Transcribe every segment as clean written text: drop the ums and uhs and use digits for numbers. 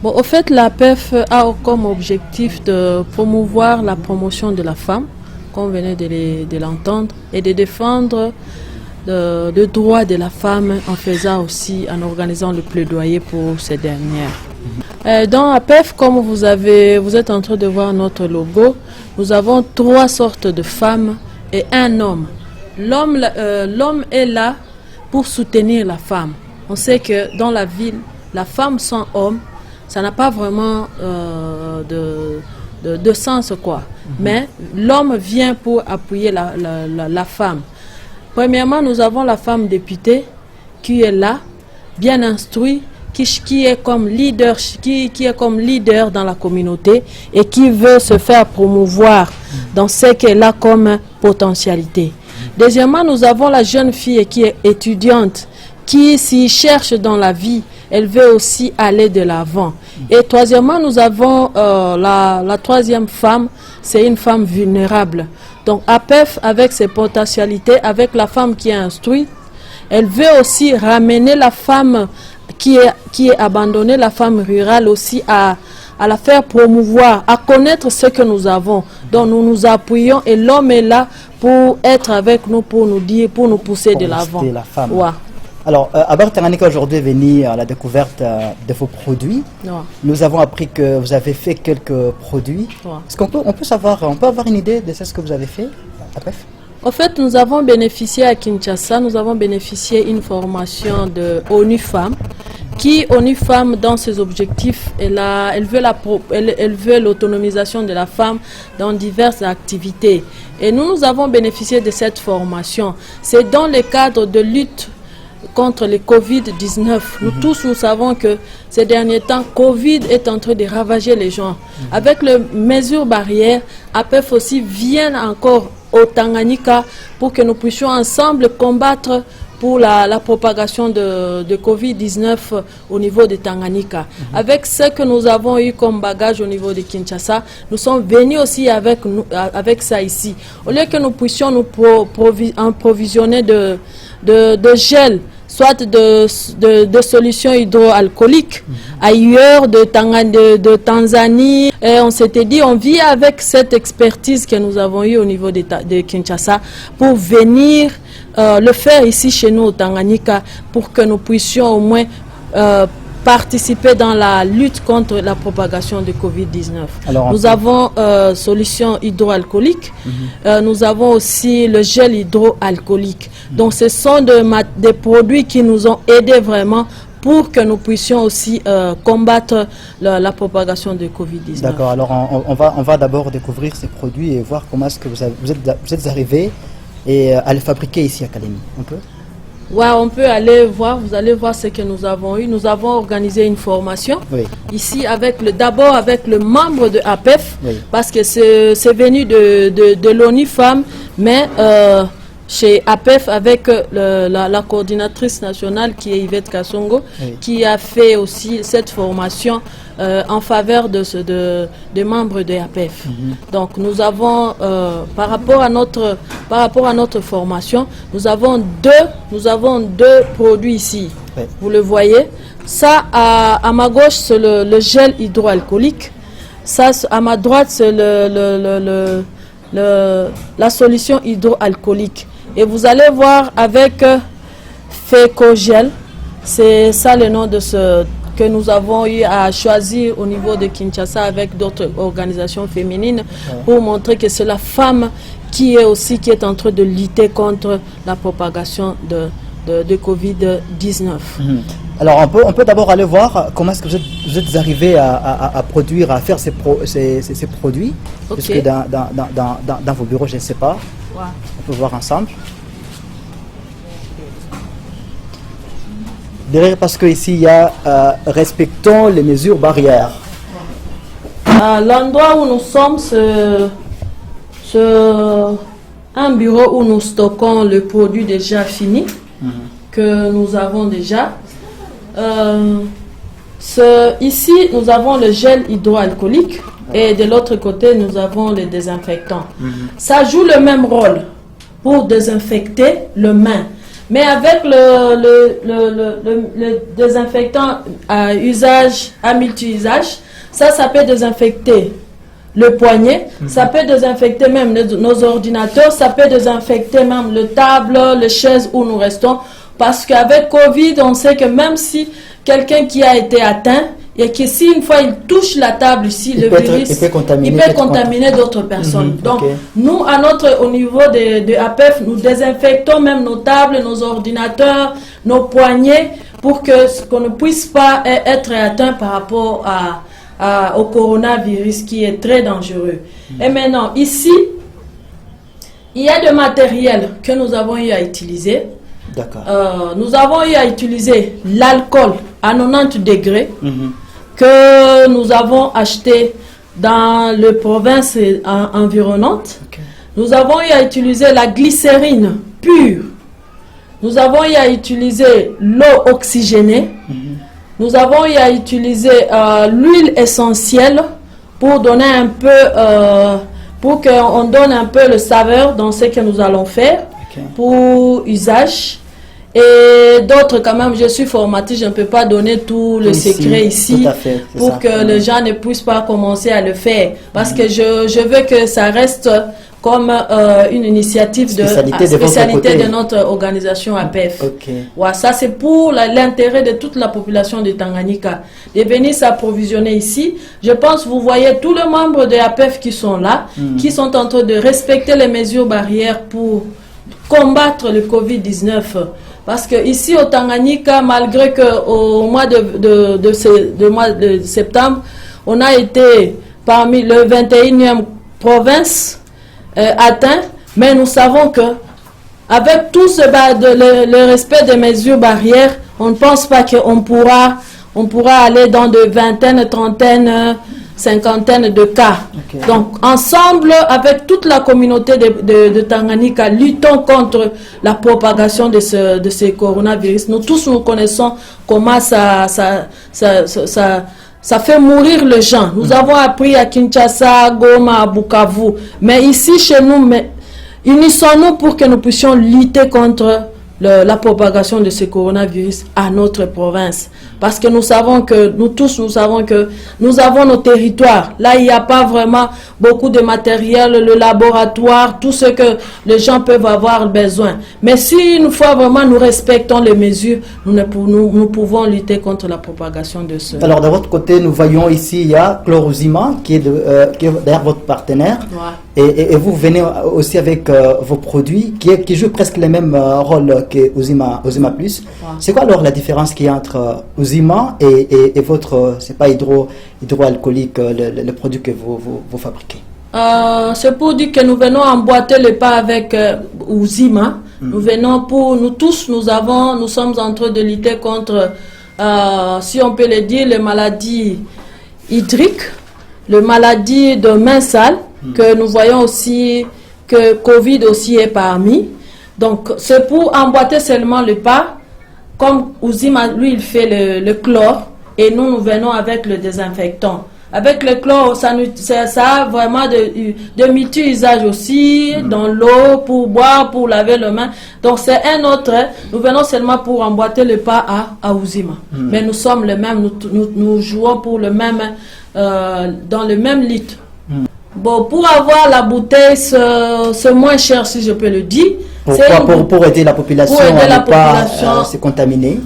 Bon, au fait, la PEF a comme objectif de promouvoir la promotion de la femme, comme venait de l'entendre, et de défendre le droit de la femme en faisant aussi, en organisant le plaidoyer pour ces dernières. Dans la PEF, comme vous êtes en train de voir notre logo, nous avons 3 sortes de femmes et un homme. L'homme est là pour soutenir la femme. On sait que dans la ville, la femme sans homme, ça n'a pas vraiment de sens, quoi. Mais l'homme vient pour appuyer la femme. Premièrement, nous avons la femme députée qui est là, bien instruite, qui est comme leader dans la communauté et qui veut se faire promouvoir dans ce qu'elle a comme potentialité. Deuxièmement, nous avons la jeune fille qui est étudiante, qui s'y cherche dans la vie, elle veut aussi aller de l'avant. Et troisièmement, nous avons la troisième femme, c'est une femme vulnérable. Donc APEF, avec ses potentialités, avec la femme qui est instruite, elle veut aussi ramener la femme qui est abandonnée, la femme rurale aussi, à la faire promouvoir, à connaître ce que nous avons. Donc nous nous appuyons et l'homme est là pour être avec nous, pour nous dire, pour nous pousser de l'avant. Ouais. Alors, Abar Tanganyika aujourd'hui est venu à la découverte de vos produits. Ouais. Nous avons appris que vous avez fait quelques produits. Ouais. Est-ce qu'on peut avoir une idée de ce que vous avez fait à PEF? En fait, nous avons bénéficié à Kinshasa, nous avons bénéficié d'une formation de ONU Femmes, qui, ONU Femmes, dans ses objectifs, elle veut l'autonomisation de la femme dans diverses activités. Et nous avons bénéficié de cette formation. C'est dans le cadre de lutte contre le Covid-19. Nous tous, nous savons que ces derniers temps, Covid est en train de ravager les gens. Avec les mesures barrières, APEF aussi vient encore au Tanganyika pour que nous puissions ensemble combattre pour la propagation de Covid-19 au niveau de Tanganyika. Avec ce que nous avons eu comme bagage au niveau de Kinshasa, nous sommes venus aussi avec ça ici. Au lieu que nous puissions nous approvisionner de gel, soit de solutions hydroalcooliques ailleurs de Tanzanie. Et on s'était dit, on vit avec cette expertise que nous avons eue au niveau de Kinshasa pour venir le faire ici chez nous au Tanganyika pour que nous puissions au moins participer dans la lutte contre la propagation de Covid-19. Nous avons solutions hydroalcooliques, nous avons aussi le gel hydroalcoolique. Donc ce sont des produits qui nous ont aidés vraiment pour que nous puissions aussi combattre la propagation de Covid-19. D'accord, alors on va d'abord découvrir ces produits et voir comment est-ce que vous êtes arrivés à les fabriquer ici à Kalemi. On peut ? Ouais, on peut aller voir, vous allez voir ce que nous avons eu. Nous avons organisé une formation ici d'abord avec le membre de APEF, parce que c'est venu de l'ONU Femmes, mais chez APEF avec la coordinatrice nationale qui est Yvette Kassongo, qui a fait aussi cette formation en faveur des membres de APEF. Donc nous avons, par rapport à notre formation, nous avons deux produits ici. Vous le voyez. Ça, à ma gauche, c'est le gel hydroalcoolique. Ça, à ma droite, c'est la solution hydroalcoolique. Et vous allez voir avec Fecogel, c'est ça le nom de ce que nous avons eu à choisir au niveau de Kinshasa avec d'autres organisations féminines pour montrer que c'est la femme qui est en train de lutter contre la propagation de Covid-19. Alors on peut d'abord aller voir comment est-ce que vous êtes arrivé à produire, à faire ces produits. Parce que dans vos bureaux, je ne sais pas. On peut voir ensemble. Derrière, parce qu'ici, il y a respectons les mesures barrières. L'endroit où nous sommes, c'est un bureau où nous stockons le produit déjà fini, que nous avons déjà. Ici, nous avons le gel hydroalcoolique et de l'autre côté, nous avons les désinfectants. Ça joue le même rôle pour désinfecter le main. Mais avec le désinfectant à usage, à multi-usage, ça peut désinfecter le poignet, ça peut désinfecter même nos ordinateurs, ça peut désinfecter même le table, les chaises où nous restons. Parce qu'avec Covid, on sait que même si quelqu'un qui a été atteint, et que si une fois il touche la table ici, le virus, il peut contaminer d'autres personnes. Donc, nous, au niveau de APEF, nous désinfectons même nos tables, nos ordinateurs, nos poignets, pour qu'on ne puisse pas être atteint par rapport au coronavirus qui est très dangereux. Et maintenant, ici, il y a des matériels que nous avons eu à utiliser. Nous avons eu à utiliser l'alcool à 90 degrés que nous avons acheté dans les provinces environnantes. Nous avons eu à utiliser la glycérine pure. Nous avons eu à utiliser l'eau oxygénée. Nous avons eu à utiliser l'huile essentielle pour donner un peu, pour qu'on donne un peu le saveur dans ce que nous allons faire pour usage. Et d'autres, quand même, je suis formatrice, je ne peux pas donner tout le secret ici pour que les gens ne puissent pas commencer à le faire. Parce que je veux que ça reste comme une initiative spécialité de notre organisation APEF. Ouais, ça, c'est pour l'intérêt de toute la population de Tanganyika. De venir s'approvisionner ici. Je pense, vous voyez tous les membres de APEF qui sont là, qui sont en train de respecter les mesures barrières pour combattre le Covid-19. Parce que ici au Tanganyika, malgré qu'au mois de septembre, on a été parmi le 21e province atteint, mais nous savons que avec tout le respect des mesures barrières, on ne pense pas qu'on pourra aller dans de vingtaines, trentaines, cinquantaines de cas. Donc, ensemble, avec toute la communauté de Tanganyika, luttons contre la propagation de ce coronavirus. Nous tous, nous connaissons comment ça fait mourir les gens. Nous avons appris à Kinshasa, Goma, à Bukavu. Mais ici, chez nous, unissons-nous pour que nous puissions lutter contre la propagation de ce coronavirus à notre province. Parce que nous savons que, nous savons que nous avons nos territoires. Là, il n'y a pas vraiment beaucoup de matériel, le laboratoire, tout ce que les gens peuvent avoir besoin. Mais si une fois vraiment nous respectons les mesures, nous pouvons lutter contre la propagation de ce... Alors, de votre côté, nous voyons ici, il y a Chlorozima, qui est derrière votre partenaire. Et vous venez aussi avec vos produits qui jouent presque les mêmes rôles que Ozima Plus. C'est quoi alors la différence qu'il y a entre Ozima et votre, c'est pas hydroalcoolique, le produit que vous fabriquez? Ce produit que nous venons emboîter le pas avec Ozima, nous sommes en train de lutter contre, si on peut le dire, les maladies hydriques, les maladies de main sale, que nous voyons aussi que Covid aussi est parmi. Donc, c'est pour emboîter seulement le pas, comme Ozima, lui, il fait le chlore, et nous venons avec le désinfectant. Avec le chlore, ça a vraiment de multi-usages aussi, dans l'eau, pour boire, pour laver les mains. Donc, c'est un autre, nous venons seulement pour emboîter le pas à Ozima. Mais nous sommes les mêmes, nous jouons pour le même, dans le même litre. Bon, pour avoir la bouteille, c'est moins cher, si je peux le dire. Pour aider la population à ne pas se contaminer.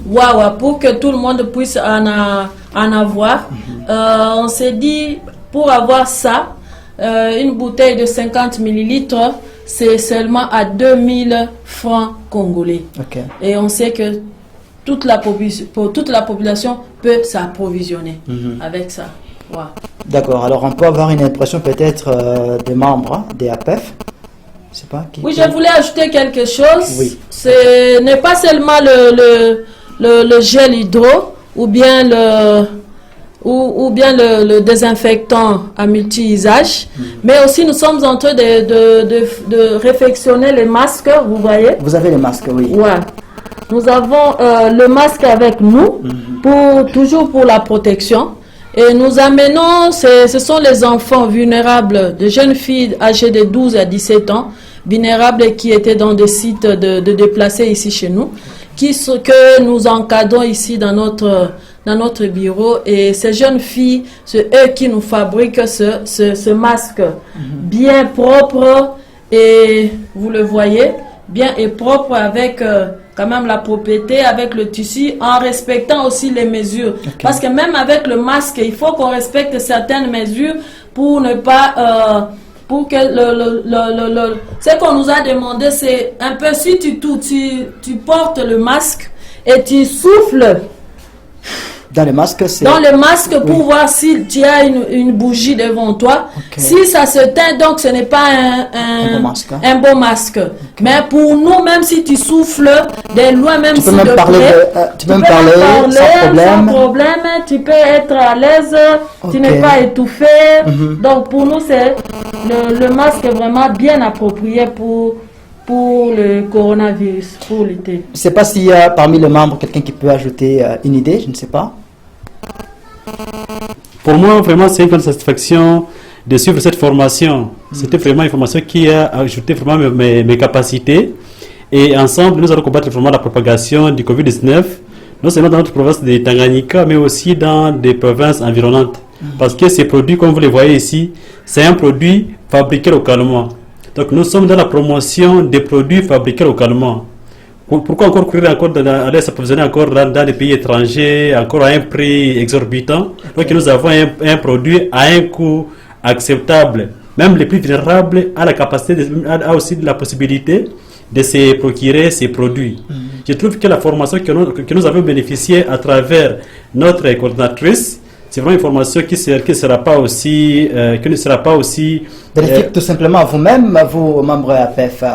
Pour que tout le monde puisse en avoir. On s'est dit, pour avoir ça, une bouteille de 50 millilitres, c'est seulement à 2000 francs congolais. Et on sait que toute la population peut s'approvisionner avec ça. D'accord, alors on peut avoir une impression peut-être des membres des APEF. Oui, je voulais ajouter quelque chose. Ce n'est pas seulement le gel hydro ou bien le désinfectant à multi-usage, mais aussi nous sommes en train de réfectionner les masques, vous voyez. Vous avez les masques, oui. Nous avons le masque avec nous, toujours pour la protection. Et nous amenons, ce sont les enfants vulnérables, de jeunes filles âgées de 12 à 17 ans, vulnérables et qui étaient dans des sites de déplacés ici chez nous, que nous encadrons ici dans notre bureau. Et ces jeunes filles, c'est eux qui nous fabriquent ce masque bien propre, et vous le voyez, bien et propre, avec quand même la propreté, avec le tissu, en respectant aussi les mesures. Parce que même avec le masque, il faut qu'on respecte certaines mesures pour ne pas... pour que ce qu'on nous a demandé, c'est un peu, si tu portes le masque et tu souffles dans le masque, pour voir si tu as une bougie devant toi. Si ça se teint, donc ce n'est pas un bon masque. Mais pour nous, même si tu souffles de loin, même si tu peux même parler sans problème, tu peux être à l'aise, tu n'es pas étouffé. Donc pour nous, c'est le masque est vraiment bien approprié pour le coronavirus, pour l'été. Je ne sais pas s'il y a parmi les membres quelqu'un qui peut ajouter une idée, je ne sais pas. Pour moi, vraiment, c'est une grande satisfaction de suivre cette formation. C'était vraiment une formation qui a ajouté vraiment mes capacités. Et ensemble, nous allons combattre vraiment la propagation du Covid-19, non seulement dans notre province de Tanganyika, mais aussi dans des provinces environnantes. Parce que ces produits, comme vous les voyez ici, c'est un produit fabriqué localement. Donc nous sommes dans la promotion des produits fabriqués localement. Pourquoi encore courir aller s'approvisionner encore dans des pays étrangers, encore à un prix exorbitant? Donc nous avons un produit à un coût acceptable. Même les plus vulnérables ont la capacité, a aussi la possibilité de se procurer ces produits. Je trouve que la formation que nous avons bénéficié à travers notre coordinatrice, c'est vraiment une formation qui ne sera pas aussi bénéfique tout simplement à vous-même, à vous, membres APF.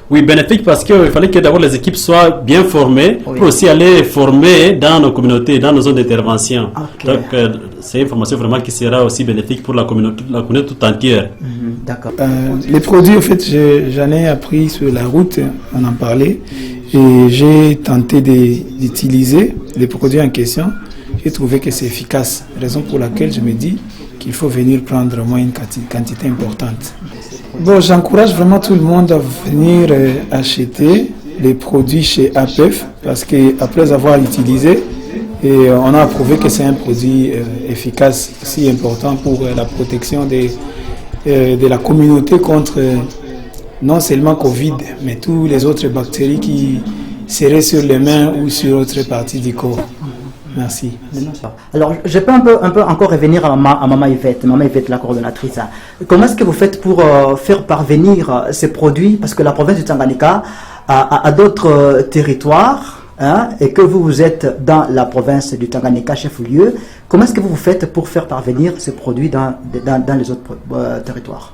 Oui, bénéfique parce qu'il fallait que d'abord les équipes soient bien formées pour aussi aller former dans nos communautés, dans nos zones d'intervention. Donc, c'est une formation vraiment qui sera aussi bénéfique pour la communauté toute entière. D'accord. Les produits, en fait, j'en ai appris sur la route, on en parlait, et j'ai tenté d'utiliser les produits en question. J'ai trouvé que c'est efficace, raison pour laquelle je me dis qu'il faut venir prendre au moins une quantité importante. Bon, j'encourage vraiment tout le monde à venir acheter les produits chez APF parce qu'après avoir utilisé, on a prouvé que c'est un produit efficace, si important pour la protection de la communauté contre non seulement Covid, mais toutes les autres bactéries qui seraient sur les mains ou sur autre partie du corps. Merci. Alors, je peux un peu encore revenir à Maman Yvette, la coordonnatrice. Comment est-ce que vous faites pour faire parvenir ces produits? Parce que la province du Tanganyika a d'autres territoires, et que vous êtes dans la province du Tanganyika, chef-lieu. Comment est-ce que vous faites pour faire parvenir ces produits dans les autres territoires?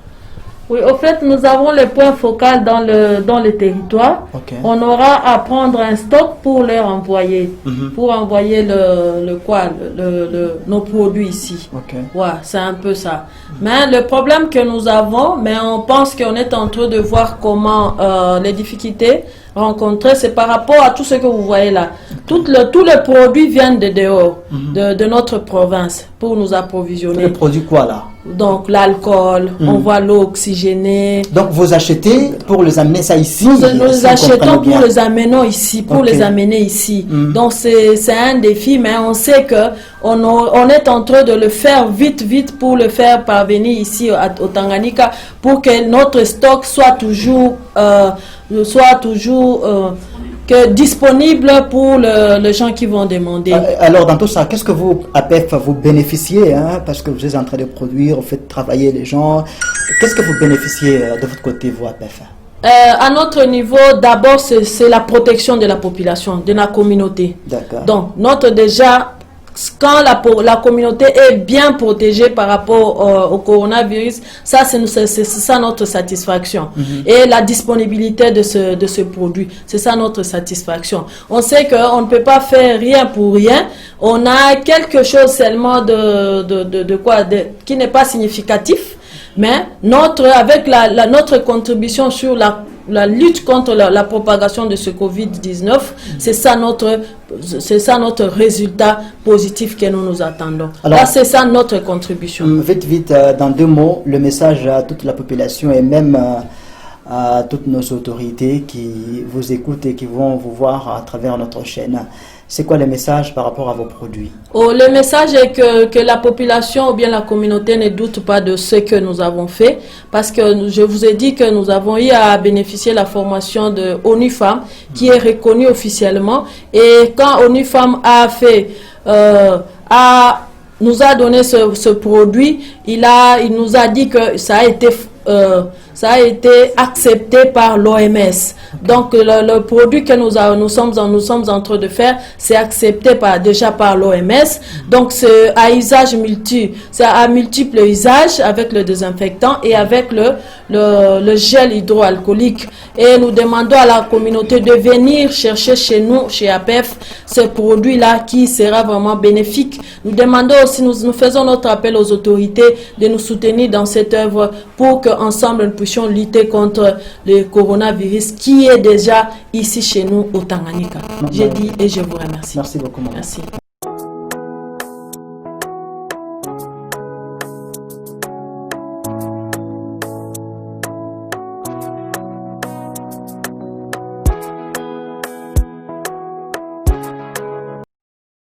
Oui, au fait, nous avons les points focaux dans le territoire. On aura à prendre un stock pour leur envoyer, pour envoyer nos produits ici. Ouais, c'est un peu ça. Mais le problème que nous avons, mais on pense qu'on est en train de voir comment les difficultés rencontrées, c'est par rapport à tout ce que vous voyez là. Tous les produits viennent de dehors, de notre province, pour nous approvisionner. Les produits quoi là? Donc l'alcool, on voit l'eau oxygénée. Donc vous achetez pour les amener ça ici? Nous achetons pour les amener ici, les amener ici. Donc c'est un défi, mais on sait que on est en train de le faire vite pour le faire parvenir ici au Tanganyika pour que notre stock soit toujours disponible pour les gens qui vont demander. Alors dans tout ça, qu'est-ce que vous, APF, vous bénéficiez, parce que vous êtes en train de produire, vous faites travailler les gens. Qu'est-ce que vous bénéficiez de votre côté, vous, APF? À notre niveau, d'abord, c'est la protection de la population, de la communauté. D'accord. Donc, quand la communauté est bien protégée par rapport au coronavirus, c'est ça notre satisfaction. Et la disponibilité de ce produit, c'est ça notre satisfaction. On sait qu'on ne peut pas faire rien pour rien. On a quelque chose seulement qui n'est pas significatif, mais notre contribution sur la lutte contre la propagation de ce Covid-19, c'est ça notre résultat positif que nous attendons. Alors, c'est ça notre contribution. Vite, dans 2 mots, le message à toute la population et même à toutes nos autorités qui vous écoutent et qui vont vous voir à travers notre chaîne. C'est quoi le message par rapport à vos produits? Le message est que la population ou bien la communauté ne doute pas de ce que nous avons fait, parce que je vous ai dit que nous avons eu à bénéficier de la formation de ONU Femmes qui est reconnue officiellement, et quand ONU Femmes a fait nous a donné ce produit, il nous a dit que ça a été accepté par l'OMS. Donc le produit que nous sommes en train de faire, c'est accepté déjà par l'OMS. Donc c'est à multiples usages avec le désinfectant et avec le gel hydroalcoolique. Et nous demandons à la communauté de venir chercher chez nous, chez APEF, ce produit-là qui sera vraiment bénéfique. Nous demandons aussi, nous faisons notre appel aux autorités de nous soutenir dans cette œuvre pour qu'ensemble nous puissions lutter contre le coronavirus qui est déjà ici chez nous au Tanganyika. J'ai dit et je vous remercie. Merci beaucoup. Merci.